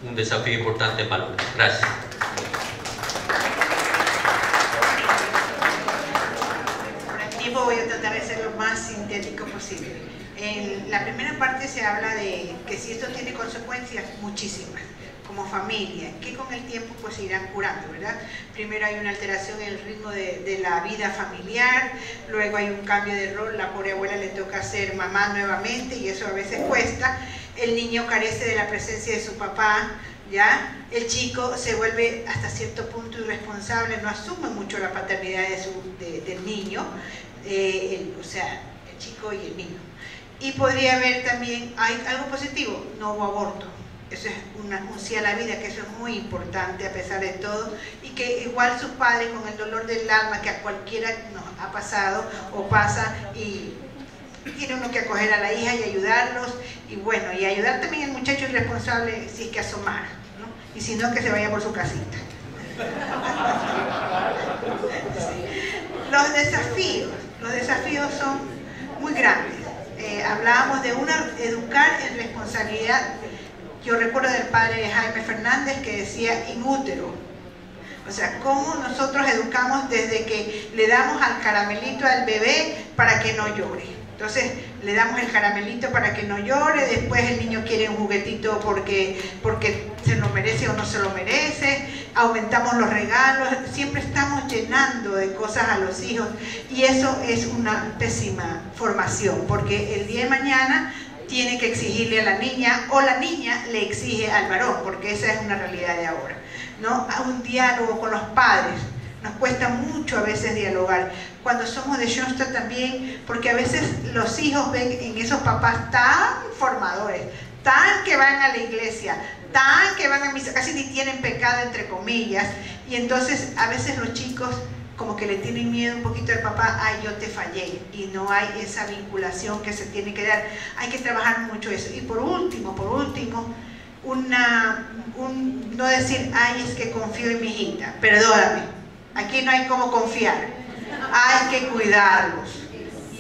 Un desafío importante en valores. Gracias. Por el tiempo voy a tratar de ser lo más sintético posible. En la primera parte se habla de que si esto tiene consecuencias, muchísimas, como familia, que con el tiempo pues se irán curando, ¿verdad? Primero hay una alteración en el ritmo de la vida familiar, luego hay un cambio de rol, la pobre abuela le toca ser mamá nuevamente y eso a veces cuesta, el niño carece de la presencia de su papá, ¿ya? El chico se vuelve hasta cierto punto irresponsable, no asume mucho la paternidad del niño, o sea, el chico y el niño. Y podría haber también, ¿hay algo positivo? No hubo aborto. Eso es un sí a la vida, que eso es muy importante a pesar de todo, y que igual sus padres con el dolor del alma que a cualquiera nos ha pasado o pasa, y tiene uno que acoger a la hija y ayudarlos, y bueno, y ayudar también al muchacho irresponsable si es que asomara, ¿no? Y si no, que se vaya por su casita. Sí. Los desafíos son muy grandes. Hablábamos de educar en responsabilidad. Yo recuerdo del padre Jaime Fernández que decía in útero. O sea, cómo nosotros educamos desde que le damos al caramelito al bebé para que no llore. Entonces, le damos el caramelito para que no llore, después el niño quiere un juguetito porque se lo merece o no se lo merece, aumentamos los regalos, siempre estamos llenando de cosas a los hijos y eso es una pésima formación, porque el día de mañana tiene que exigirle a la niña o la niña le exige al varón, porque esa es una realidad de ahora, ¿no? Un diálogo con los padres. Nos cuesta mucho a veces dialogar. Cuando somos de Schoenstatt también, porque a veces los hijos ven en esos papás tan formadores, tan que van a la iglesia, tan que van a misa, casi ni tienen pecado entre comillas, y entonces a veces los chicos como que le tienen miedo un poquito al papá, ay, yo te fallé, y no hay esa vinculación que se tiene que dar. Hay que trabajar mucho eso. Y por último, no decir, ay, es que confío en mi hijita, perdóname. Aquí no hay cómo confiar, hay que cuidarlos.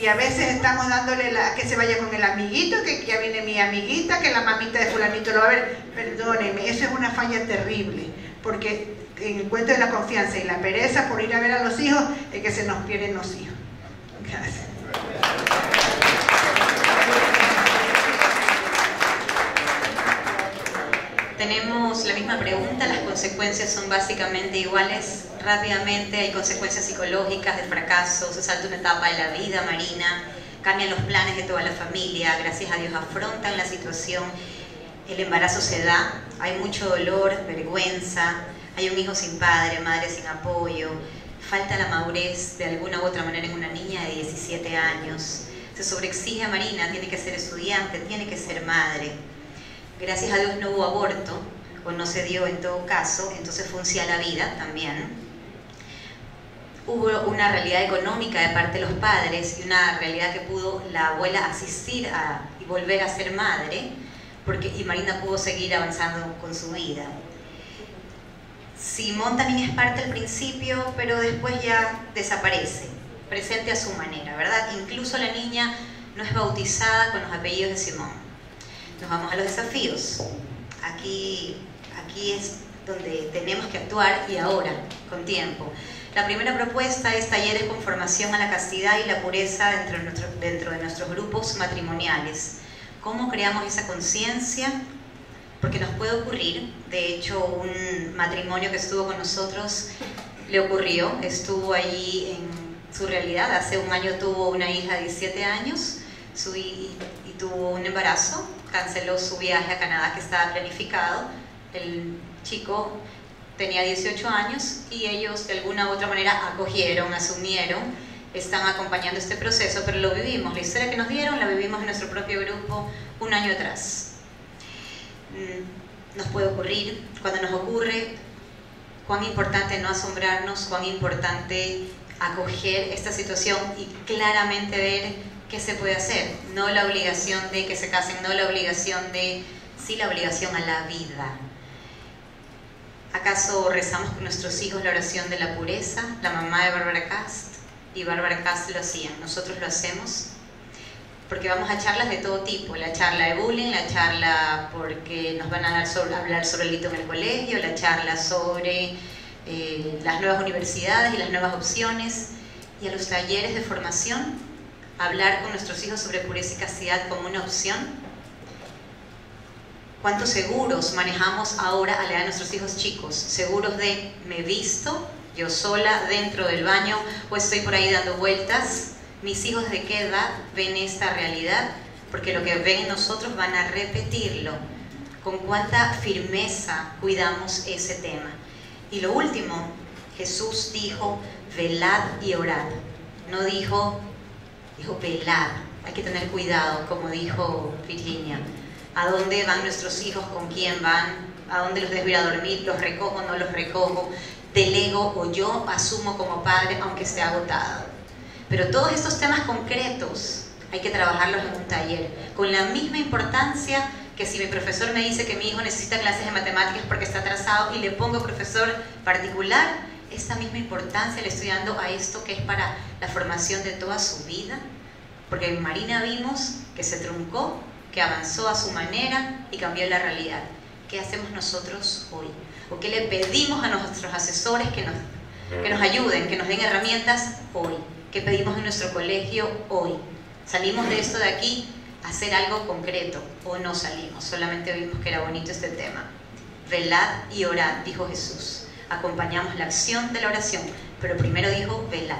Y a veces estamos dándole que se vaya con el amiguito, que ya viene mi amiguita, que la mamita de fulanito lo va a ver. Perdóneme, eso es una falla terrible, porque en el cuento de la confianza y la pereza por ir a ver a los hijos es que se nos pierden los hijos. Gracias. Tenemos la misma pregunta, las consecuencias son básicamente iguales. Rápidamente, hay consecuencias psicológicas del fracaso, se salta una etapa de la vida, Marina, cambian los planes de toda la familia, gracias a Dios afrontan la situación, el embarazo se da, hay mucho dolor, vergüenza, hay un hijo sin padre, madre sin apoyo, falta la madurez de alguna u otra manera en una niña de 17 años, se sobreexige a Marina, tiene que ser estudiante, tiene que ser madre. Gracias a Dios no hubo aborto, o no se dio en todo caso, entonces fue un sí a la vida también. Hubo una realidad económica de parte de los padres y una realidad que pudo la abuela asistir y volver a ser madre, y Marina pudo seguir avanzando con su vida. Simón también es parte al principio, pero después ya desaparece, presente a su manera, ¿verdad? Incluso la niña no es bautizada con los apellidos de Simón. Nos vamos a los desafíos. Aquí es donde tenemos que actuar y ahora, con tiempo. La primera propuesta es talleres con formación a la castidad y la pureza dentro de nuestros grupos matrimoniales. ¿Cómo creamos esa conciencia? Porque nos puede ocurrir, de hecho un matrimonio que estuvo con nosotros le ocurrió, estuvo allí en su realidad, hace un año tuvo una hija de 17 años y tuvo un embarazo, canceló su viaje a Canadá que estaba planificado, el chico tenía 18 años y ellos de alguna u otra manera acogieron, asumieron, están acompañando este proceso, pero lo vivimos, la historia que nos dieron la vivimos en nuestro propio grupo un año atrás. Nos puede ocurrir, cuando nos ocurre, cuán importante no asombrarnos, cuán importante acoger esta situación y claramente ver qué se puede hacer, no la obligación de que se casen, no la obligación de, sí la obligación a la vida. ¿Acaso rezamos con nuestros hijos la oración de la pureza? La mamá de Bárbara Cast y Bárbara Cast lo hacían, nosotros lo hacemos. Porque vamos a charlas de todo tipo, la charla de bullying, la charla porque nos van a hablar sobre el hito en el colegio, la charla sobre las nuevas universidades y las nuevas opciones, y a los talleres de formación, hablar con nuestros hijos sobre pureza y castidad como una opción. ¿Cuántos seguros manejamos ahora a la edad de nuestros hijos chicos? Seguros de me visto yo sola dentro del baño o estoy por ahí dando vueltas. ¿Mis hijos de qué edad ven esta realidad? Porque lo que ven en nosotros van a repetirlo. ¿Con cuánta firmeza cuidamos ese tema? Y lo último, Jesús dijo, velad y orad. No dijo velad. Hay que tener cuidado, como dijo Virginia. ¿A dónde van nuestros hijos? ¿Con quién van? ¿A dónde los dejo ir a dormir? ¿Los recojo o no los recojo? ¿Delego o yo asumo como padre aunque esté agotado? Pero todos estos temas concretos hay que trabajarlos en un taller, con la misma importancia que si mi profesor me dice que mi hijo necesita clases de matemáticas porque está atrasado y le pongo profesor particular, esta misma importancia le estoy dando a esto que es para la formación de toda su vida, porque en Marina vimos que se truncó, que avanzó a su manera y cambió la realidad. ¿Qué hacemos nosotros hoy? ¿O qué le pedimos a nuestros asesores que nos ayuden, que nos den herramientas hoy? ¿Qué pedimos en nuestro colegio hoy? ¿Salimos de esto de aquí a hacer algo concreto o no salimos? Solamente vimos que era bonito este tema. Velad y orad, dijo Jesús. Acompañamos la acción de la oración, pero primero dijo velad.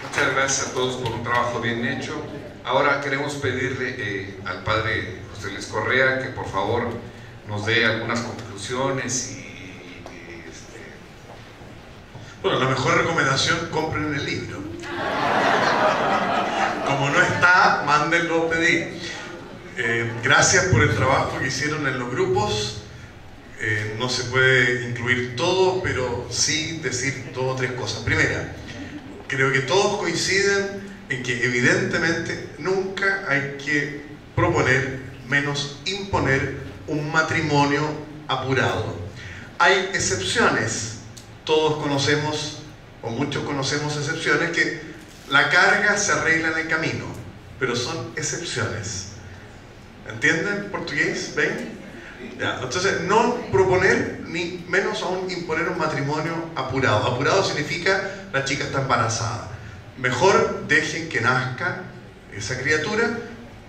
Muchas gracias a todos por un trabajo bien hecho. Ahora queremos pedirle al padre José Luis Correa que por favor nos dé algunas conclusiones Bueno, la mejor recomendación, compren el libro. Como no está, mándenlo a pedir. Gracias por el trabajo que hicieron en los grupos. No se puede incluir todo, pero sí decir 2 o 3 cosas. Primera, creo que todos coinciden en que evidentemente nunca hay que proponer, menos imponer, un matrimonio apurado. Hay excepciones, todos conocemos, o muchos conocemos excepciones, que la carga se arregla en el camino, pero son excepciones. ¿Entienden portugués? ¿Ven? Ya, entonces, no proponer, ni menos aún imponer un matrimonio apurado. Apurado significa la chica está embarazada. Mejor dejen que nazca esa criatura.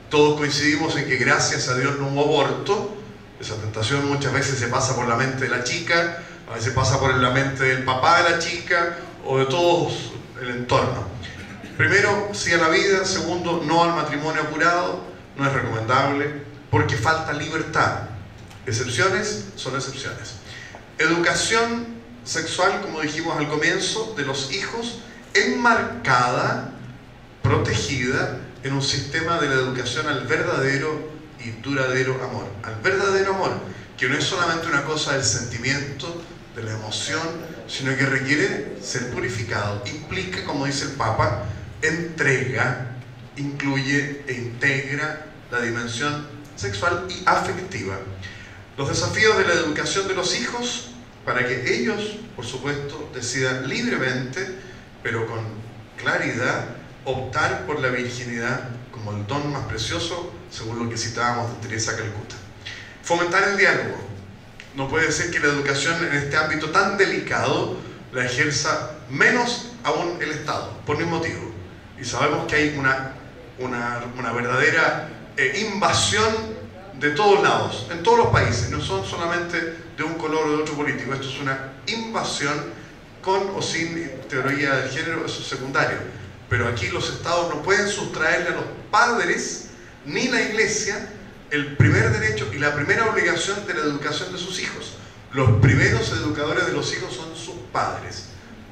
Todos coincidimos en que gracias a Dios no hubo aborto. Esa tentación muchas veces se pasa por la mente de la chica, a veces pasa por la mente del papá de la chica o de todos el entorno. Primero, sí a la vida. Segundo, no al matrimonio apurado. No es recomendable porque falta libertad. Excepciones son excepciones. Educación sexual, como dijimos al comienzo, de los hijos, enmarcada, protegida en un sistema de la educación al verdadero y duradero amor. Al verdadero amor, que no es solamente una cosa del sentimiento, de la emoción, sino que requiere ser purificado. Implica, como dice el Papa, entrega, incluye e integra la dimensión sexual y afectiva. Los desafíos de la educación de los hijos, para que ellos, por supuesto, decidan libremente, pero con claridad, optar por la virginidad como el don más precioso, según lo que citábamos de Teresa Calcuta. Fomentar el diálogo. No puede ser que la educación en este ámbito tan delicado la ejerza menos aún el Estado, por ningún motivo. Y sabemos que hay una verdadera invasión de todos lados, en todos los países, no son solamente de un color o de otro político. Esto es una invasión con o sin teoría del género, eso es secundario. Pero aquí los estados no pueden sustraerle a los padres ni la iglesia el primer derecho y la primera obligación de la educación de sus hijos. Los primeros educadores de los hijos son sus padres,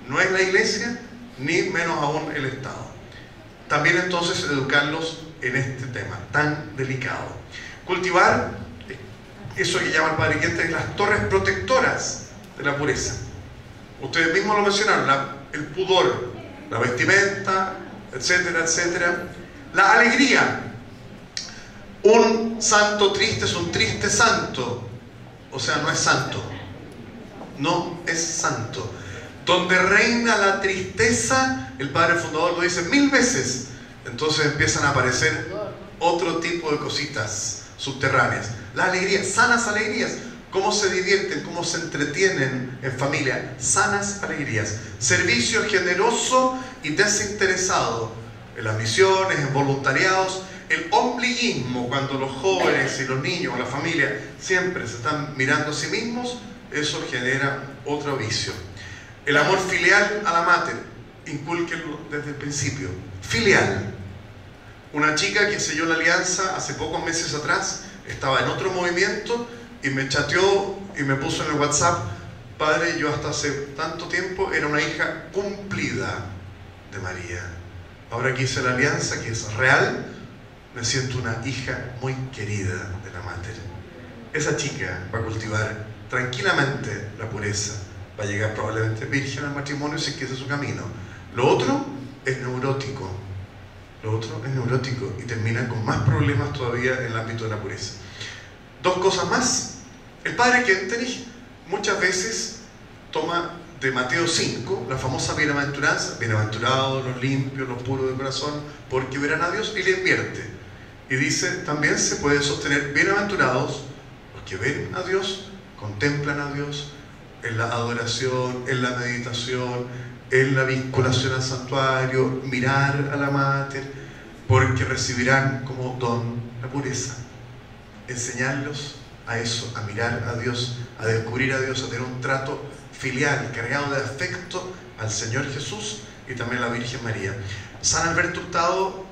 no es la iglesia ni menos aún el Estado. También entonces educarlos en este tema tan delicado. Cultivar eso que llama el Padre Quente, las torres protectoras de la pureza. Ustedes mismos lo mencionaron, el pudor, la vestimenta, etcétera, etcétera. La alegría, Un santo triste es un triste santo, o sea, no es santo, no es santo. Donde reina la tristeza, el padre fundador lo dice 1000 veces, entonces empiezan a aparecer otro tipo de cositas subterráneas. La alegría, sanas alegrías, cómo se divierten, cómo se entretienen en familia, sanas alegrías. Servicio generoso y desinteresado en las misiones, en voluntariados. El ombliguismo, cuando los jóvenes y los niños o la familia siempre se están mirando a sí mismos, eso genera otro vicio. El amor filial a la mater, incúlquenlo desde el principio. Filial. Una chica que selló la alianza hace pocos meses atrás, estaba en otro movimiento y me chateó y me puso en el WhatsApp: padre, yo hasta hace tanto tiempo era una hija cumplida de María. Ahora que hice la alianza, que es real, me siento una hija muy querida de la mater. Esa chica va a cultivar tranquilamente la pureza, va a llegar probablemente virgen al matrimonio si ese es su camino. Lo otro es neurótico. Lo otro es neurótico y termina con más problemas todavía en el ámbito de la pureza. Dos cosas más. El padre Kentenich muchas veces toma de Mateo 5 la famosa bienaventuranza: bienaventurados los limpios, los puros de corazón, porque verán a Dios, y le invierte. Y dice, también se puede sostener: bienaventurados los que ven a Dios, contemplan a Dios en la adoración, en la meditación, en la vinculación al santuario, mirar a la mater, porque recibirán como don la pureza. Enseñarlos a eso, a mirar a Dios, a descubrir a Dios, a tener un trato filial, cargado de afecto al Señor Jesús y también a la Virgen María. San Alberto Hurtado,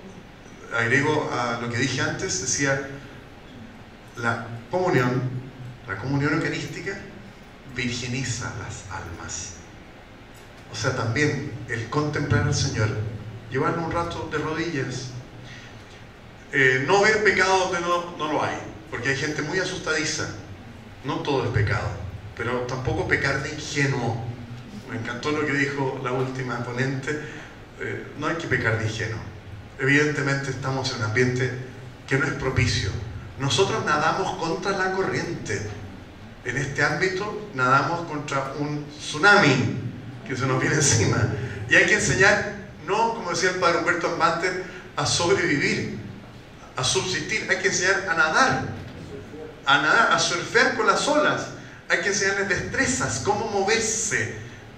agrego a lo que dije antes, decía: la comunión eucarística virginiza las almas. O sea, también el contemplar al Señor, llevarlo un rato de rodillas, no ver pecado donde no lo hay, porque hay gente muy asustadiza. No todo es pecado, pero tampoco pecar de ingenuo. Me encantó lo que dijo la última ponente: no hay que pecar de ingenuo. Evidentemente estamos en un ambiente que no es propicio. Nosotros nadamos contra la corriente. En este ámbito nadamos contra un tsunami que se nos viene encima. Y hay que enseñar, no, como decía el padre Humberto Ambanter, a sobrevivir, a subsistir. Hay que enseñar a nadar, a surfear con las olas. Hay que enseñarles destrezas, cómo moverse,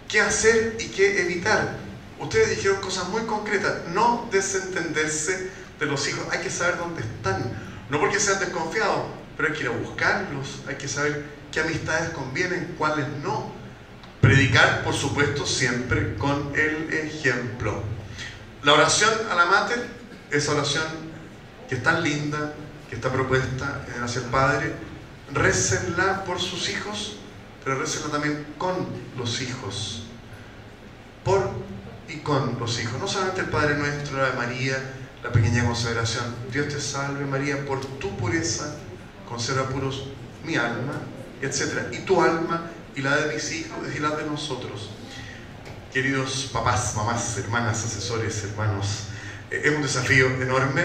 qué hacer y qué evitar. Ustedes dijeron cosas muy concretas: no desentenderse de los hijos. Hay que saber dónde están, no porque sean desconfiados, pero hay que ir a buscarlos, hay que saber qué amistades convienen, cuáles no. Predicar, por supuesto, siempre con el ejemplo. La oración a la mater, esa oración que es tan linda, que está propuesta hacia el Padre, récenla por sus hijos, pero récenla también con los hijos. Por y con los hijos. No solamente el Padre Nuestro, la María, la pequeña consagración. Dios te salve María, por tu pureza conserva puros mi alma, etc. Y tu alma y la de mis hijos y la de nosotros. Queridos papás, mamás, hermanas, asesores, hermanos, es un desafío enorme,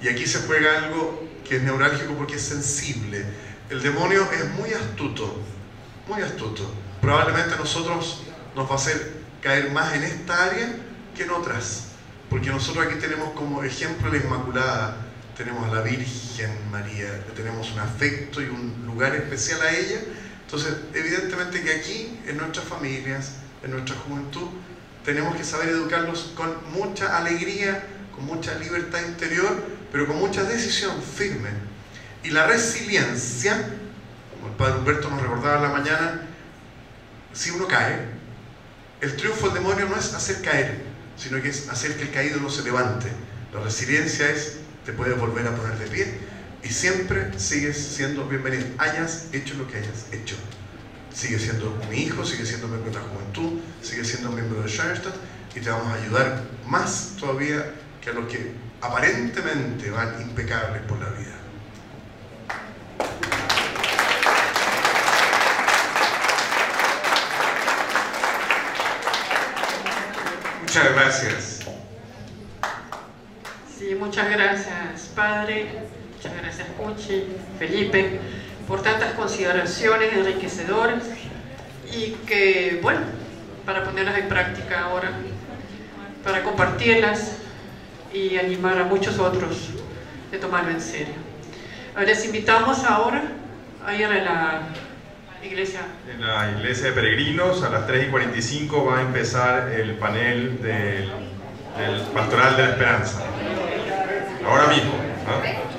y aquí se juega algo que es neurálgico porque es sensible. El demonio es muy astuto, muy astuto. Probablemente a nosotros nos va a hacer caer más en esta área que en otras, porque nosotros aquí tenemos como ejemplo la Inmaculada, tenemos a la Virgen María, le tenemos un afecto y un lugar especial a ella. Entonces, evidentemente que aquí, en nuestras familias, en nuestra juventud, tenemos que saber educarlos con mucha alegría, con mucha libertad interior, pero con mucha decisión firme. Y la resiliencia, como el padre Humberto nos recordaba en la mañana, si uno cae, el triunfo del demonio no es hacer caer, sino que es hacer que el caído no se levante. La resiliencia es: te puedes volver a poner de pie y siempre sigues siendo bienvenido, hayas hecho lo que hayas hecho. Sigue siendo mi hijo, sigue siendo miembro de la juventud, sigue siendo miembro de Schoenstatt, y te vamos a ayudar más todavía que a los que aparentemente van impecables por la vida. Muchas gracias. Sí, muchas gracias, Padre. Muchas gracias, Uchi, Felipe, por tantas consideraciones enriquecedoras y que, bueno, para ponerlas en práctica ahora, para compartirlas y animar a muchos otros de tomarlo en serio. Les invitamos ahora a ir a la iglesia. En la iglesia de peregrinos, a las 3:45 va a empezar el panel del Pastoral de la Esperanza. Ahora mismo, ¿no?